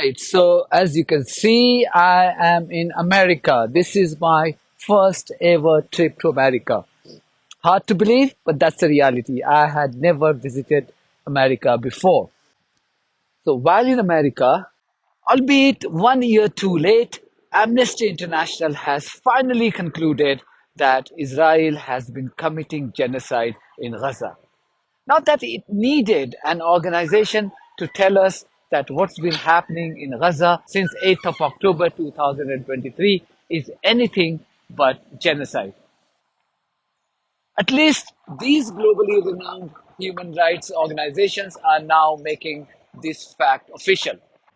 Right, so as you can see, I am in America. This is my first ever trip to America. Hard to believe, but that's the reality. I had never visited America before. So while in America, albeit 1 year too late, Amnesty International has finally concluded that Israel has been committing genocide in Gaza. Not that it needed an organization to tell us that what's been happening in Gaza since 8th of October 2023 is anything but genocide. At least these globally renowned human rights organizations are now making this fact official.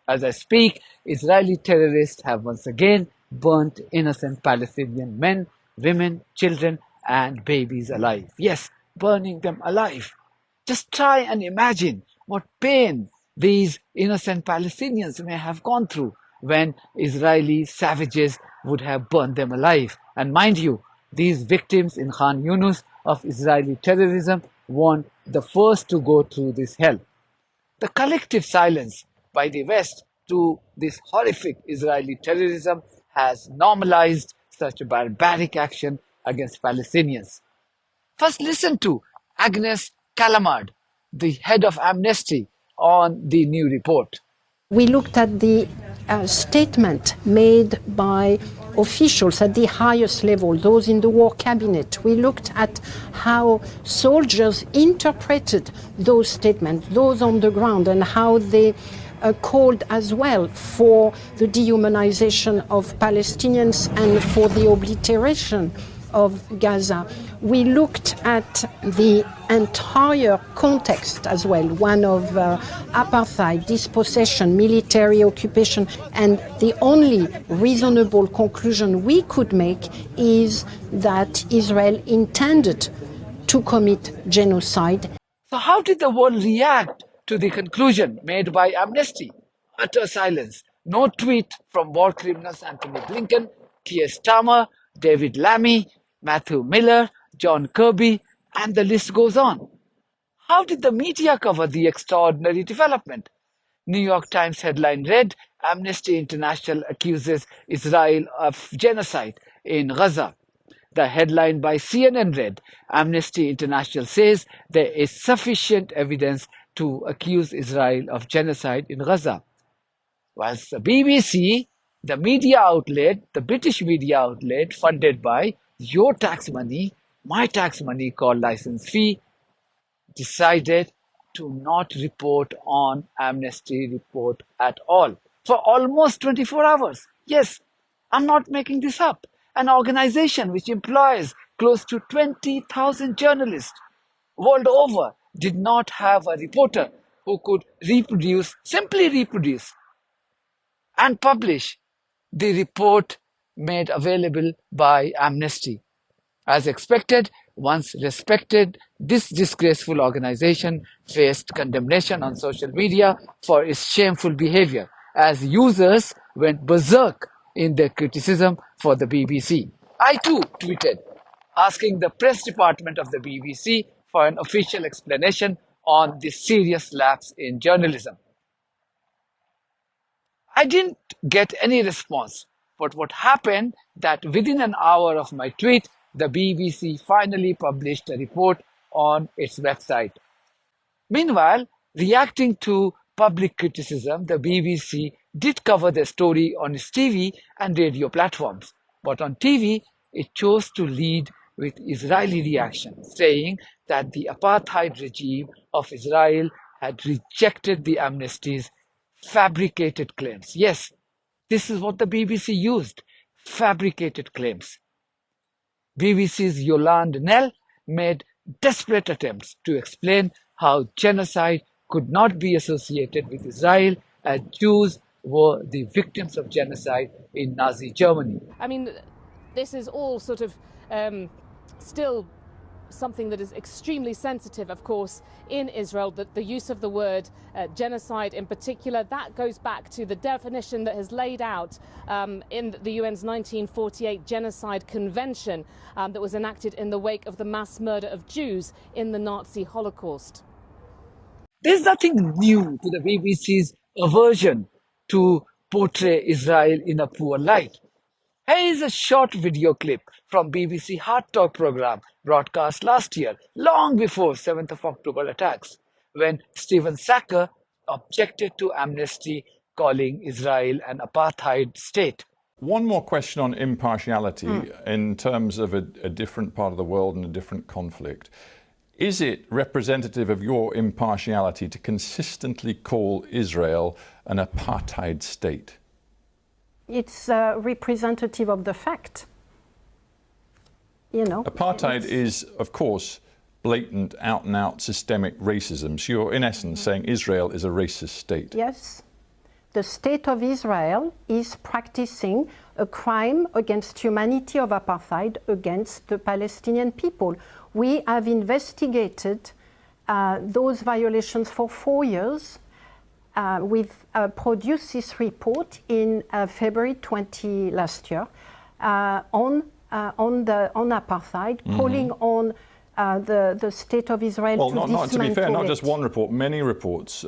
As I speak, Israeli terrorists have once again burnt innocent Palestinian men, women, children, and babies alive. Yes, burning them alive. Just try and imagine what pain these innocent Palestinians may have gone through when Israeli savages would have burned them alive. And mind you, these victims in Khan Yunus of Israeli terrorism weren't the first to go through this hell. The collective silence by the West to this horrific Israeli terrorism has normalized such a barbaric action against Palestinians. First, listen to Agnes Kalamard, the head of Amnesty, on the new report. We looked at the statement made by officials at the highest level, those in the war cabinet. We looked at how soldiers interpreted those statements, those on the ground, and how they called as well for the dehumanization of Palestinians and for the obliteration of Gaza. We looked at the entire context as well, one of apartheid, dispossession, military occupation, and the only reasonable conclusion we could make is that Israel intended to commit genocide. So, how did the world react to the conclusion made by Amnesty? Utter silence. No tweet from war criminals Anthony Blinken, Keir Starmer, David Lammy, Matthew Miller, John Kirby, and the list goes on. How did the media cover the extraordinary development? New York Times headline read, Amnesty International accuses Israel of genocide in Gaza. The headline by CNN read, Amnesty International says there is sufficient evidence to accuse Israel of genocide in Gaza. Whilst the BBC, the media outlet, the British media outlet funded by your tax money, my tax money called license fee, decided to not report on Amnesty report at all for almost 24 hours. Yes, I'm not making this up. An organization which employs close to 20,000 journalists world over did not have a reporter who could simply reproduce and publish the report made available by Amnesty. As expected, once respected, this disgraceful organization faced condemnation on social media for its shameful behavior, as users went berserk in their criticism for the BBC. I too tweeted, asking the press department of the BBC for an official explanation on this serious lapse in journalism. I didn't get any response, but what happened that within an hour of my tweet, the BBC finally published a report on its website. Meanwhile, reacting to public criticism, the BBC did cover the story on its TV and radio platforms. But on TV, it chose to lead with Israeli reaction, saying that the apartheid regime of Israel had rejected the Amnesty's fabricated claims. Yes, this is what the BBC used, fabricated claims. BBC's Yolande Knell made desperate attempts to explain how genocide could not be associated with Israel, as Jews were the victims of genocide in Nazi Germany. I mean, this is all sort of still something that is extremely sensitive, of course, in Israel, that the use of the word genocide in particular, that goes back to the definition that is laid out in the UN's 1948 Genocide Convention that was enacted in the wake of the mass murder of Jews in the Nazi Holocaust. There's nothing new to the BBC's aversion to portray Israel in a poor light. Here is a short video clip from BBC Hard Talk program broadcast last year, long before 7th of October attacks, when Stephen Sacker objected to Amnesty calling Israel an apartheid state. One more question on impartiality in terms of a different part of the world and a different conflict. Is it representative of your impartiality to consistently call Israel an apartheid state? It's representative of the fact. You know, apartheid is, of course, blatant, out-and-out systemic racism. So you're, in essence, saying Israel is a racist state. Yes. The state of Israel is practicing a crime against humanity of apartheid against the Palestinian people. We have investigated those violations for 4 years. We've produced this report in February 20 last year on apartheid, calling on the state of Israel to dismantle not to be fair, not it. just one report, many reports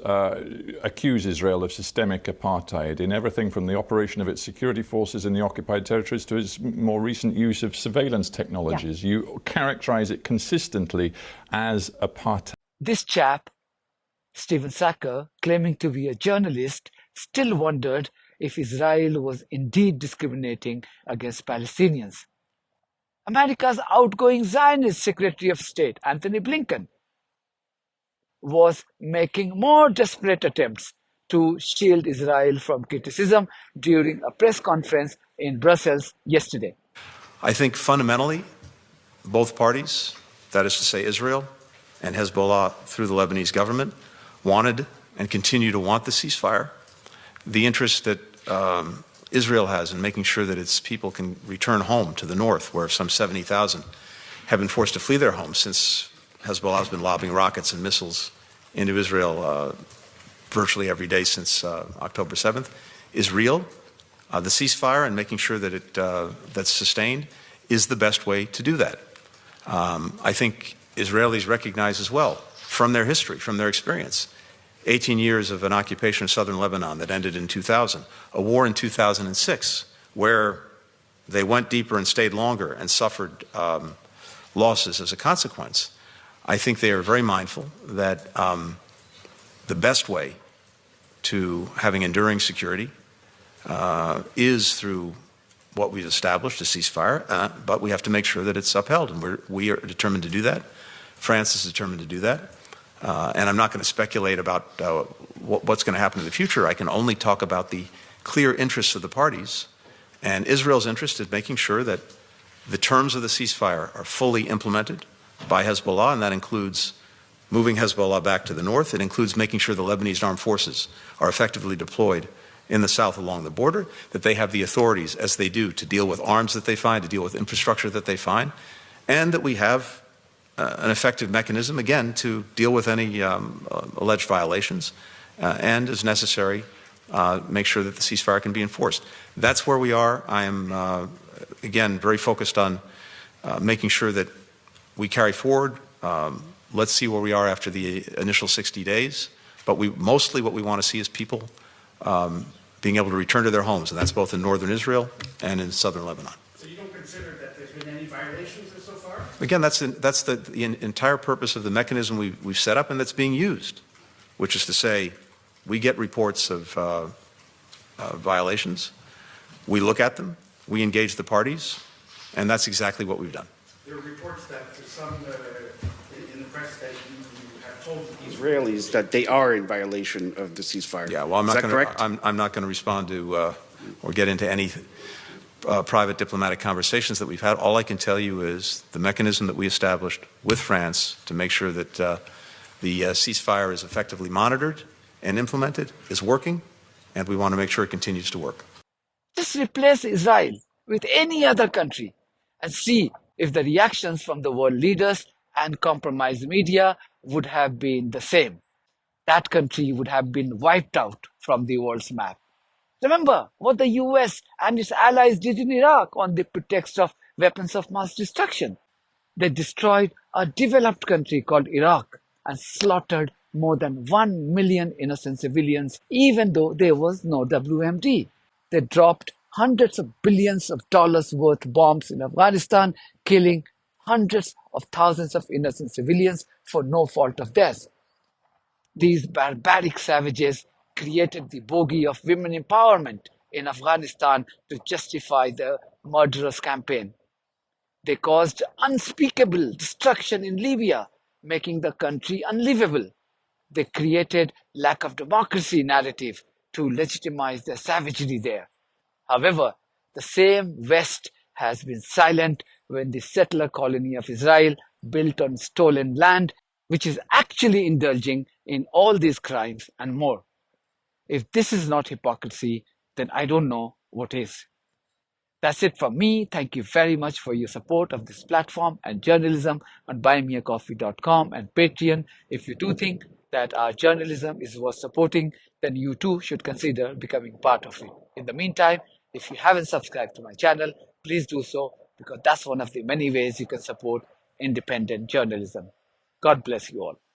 accuse Israel of systemic apartheid in everything from the operation of its security forces in the occupied territories to its more recent use of surveillance technologies. Yeah. You characterize it consistently as apartheid. This chap, Stephen Sacker, claiming to be a journalist, still wondered if Israel was indeed discriminating against Palestinians. America's outgoing Zionist Secretary of State, Anthony Blinken, was making more desperate attempts to shield Israel from criticism during a press conference in Brussels yesterday. I think fundamentally, both parties, that is to say Israel and Hezbollah through the Lebanese government, wanted and continue to want the ceasefire. The interest that Israel has in making sure that its people can return home to the north, where some 70,000 have been forced to flee their homes since Hezbollah has been lobbing rockets and missiles into Israel virtually every day since October 7th, is real. The ceasefire and making sure that that's sustained is the best way to do that. I think Israelis recognize as well, from their history, from their experience, 18 years of an occupation of southern Lebanon that ended in 2000, a war in 2006 where they went deeper and stayed longer and suffered losses as a consequence. I think they are very mindful that the best way to having enduring security is through what we've established, a ceasefire, but we have to make sure that it's upheld, and we are determined to do that. France is determined to do that. And I'm not going to speculate about what's going to happen in the future. I can only talk about the clear interests of the parties. And Israel's interest in making sure that the terms of the ceasefire are fully implemented by Hezbollah, and that includes moving Hezbollah back to the north. It includes making sure the Lebanese armed forces are effectively deployed in the south along the border, that they have the authorities, as they do, to deal with arms that they find, to deal with infrastructure that they find, and that we have an effective mechanism, again, to deal with any alleged violations, and, as necessary, make sure that the ceasefire can be enforced. That's where we are. I am, again, very focused on making sure that we carry forward. Let's see where we are after the initial 60 days. But mostly what we want to see is people being able to return to their homes, and that's both in northern Israel and in southern Lebanon. So you don't consider that there's been any violations so far? Again, that's the entire purpose of the mechanism we've set up and that's being used, which is to say we get reports of violations, we look at them, we engage the parties, and that's exactly what we've done. There are reports that some in the press that you have told the Israelis that they are in violation of the ceasefire. Yeah, well, I'm not going to respond to or get into any private diplomatic conversations that we've had. All I can tell you is the mechanism that we established with France to make sure that the ceasefire is effectively monitored and implemented is working, and we want to make sure it continues to work. Just replace Israel with any other country and see if the reactions from the world leaders and compromised media would have been the same. That country would have been wiped out from the world's map. Remember what the US and its allies did in Iraq on the pretext of weapons of mass destruction. They destroyed a developed country called Iraq and slaughtered more than 1 million innocent civilians, even though there was no WMD. They dropped hundreds of billions of dollars worth bombs in Afghanistan, killing hundreds of thousands of innocent civilians for no fault of theirs. These barbaric savages created the bogey of women empowerment in Afghanistan to justify their murderous campaign. They caused unspeakable destruction in Libya, making the country unlivable. They created lack of democracy narrative to legitimize their savagery there. However, the same West has been silent when the settler colony of Israel, built on stolen land, which is actually indulging in all these crimes and more. If this is not hypocrisy, then I don't know what is. That's it from me. Thank you very much for your support of this platform and journalism on buymeacoffee.com and Patreon. If you do think that our journalism is worth supporting, then you too should consider becoming part of it. In the meantime, if you haven't subscribed to my channel, please do so, because that's one of the many ways you can support independent journalism. God bless you all.